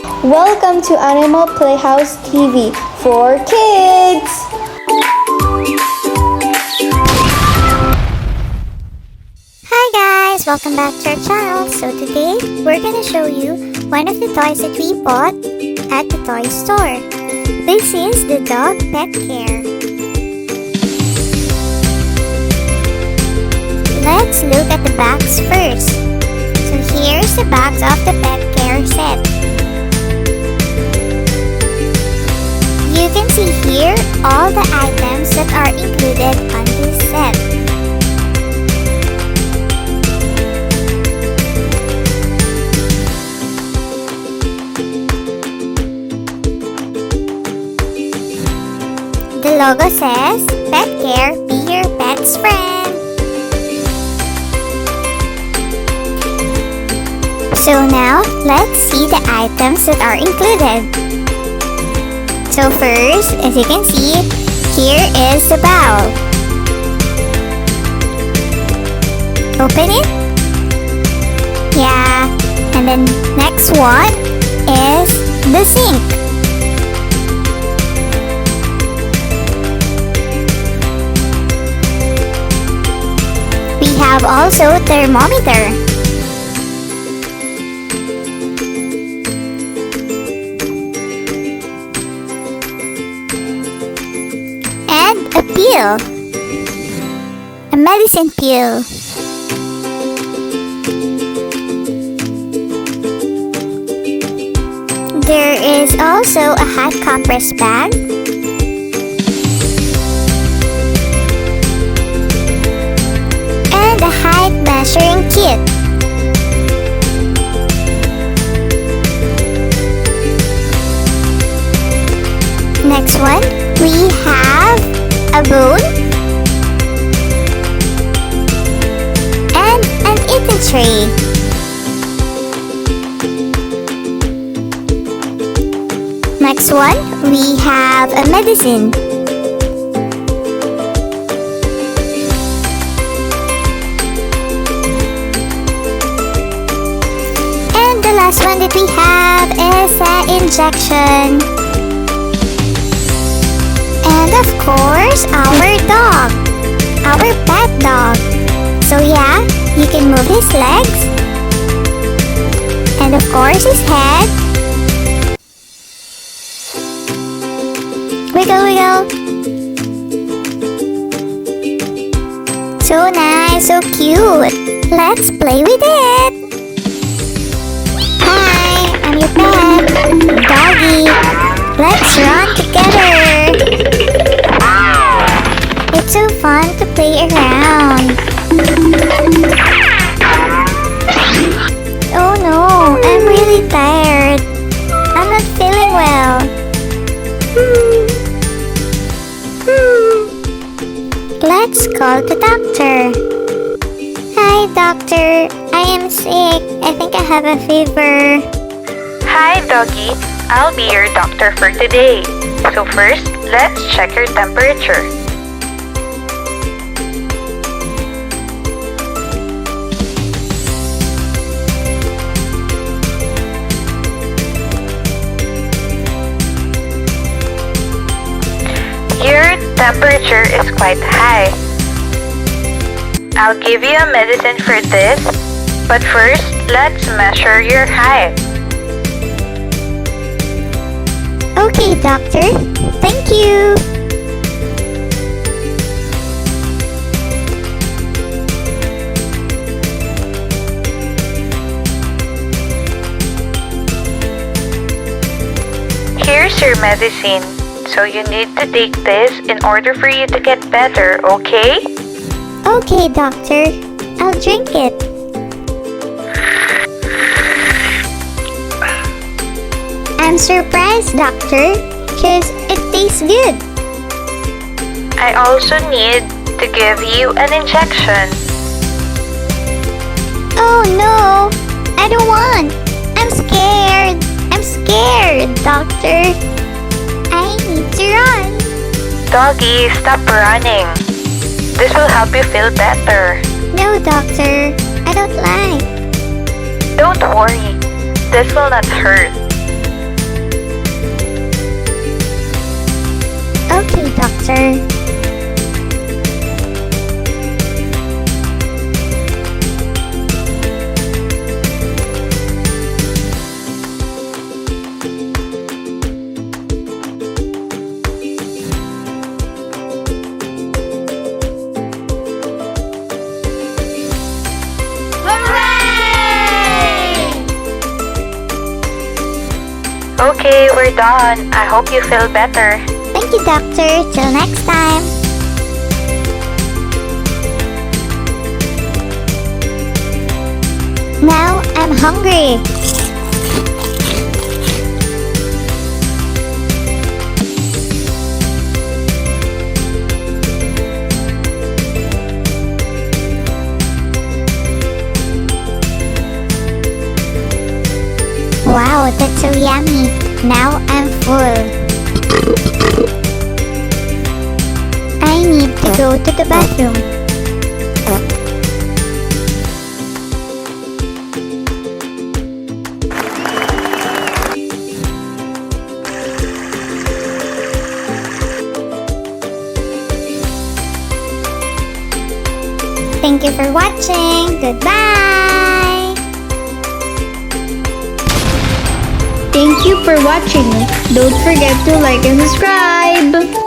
Welcome to Animal Playhouse TV for kids! Hi guys! Welcome back to our channel. So today, we're gonna show you one of the toys that we bought at the toy store. This is the dog pet care. Let's look at the box first. So here's the box of the pet care set. You can see here all the items that are included on this set. The logo says, Pet Care, be your pet's friend. So now, let's see the items that are included. So first, as you can see, here is the bowl. Open it. Yeah, and then next one is the sink. We have also thermometer. And a pill. A medicine pill. There is also a hot compress bag. And a height measuring kit. Next one, we have a bowl and an eating tray. Next one, we have a medicine. And the last one that we have is an injection. And of course, our dog. Our pet dog. So yeah, you can move his legs. And of course, his head. Wiggle, wiggle. So nice, so cute. Let's play with it. Hi, I'm your pet, Doggy. Let's run together. It's so fun to play around. Oh no, I'm really tired. I'm not feeling well. Let's call the doctor. Hi doctor, I am sick. I think I have a fever. Hi, doggy. I'll be your doctor for today. So first, let's check your temperature. Your temperature is quite high. I'll give you a medicine for this, but first, let's measure your height. Okay, doctor. Thank you. Here's your medicine. So you need to take this in order for you to get better, okay? Okay, doctor. I'll drink it. I'm surprised, doctor, because it tastes good. I also need to give you an injection. Oh no, I don't want. I'm scared. I'm scared, doctor. I need to run. Doggy, stop running. This will help you feel better. No, doctor. I don't like. Don't worry. This will not hurt. doctor. Okay, we're done. I hope you feel better. Thank you, doctor. Till next time. Now I'm hungry. Wow, that's so yummy. Now I'm full. I need to go to the bathroom. Thank you for watching. Goodbye. Thank you for watching. Don't forget to like and subscribe.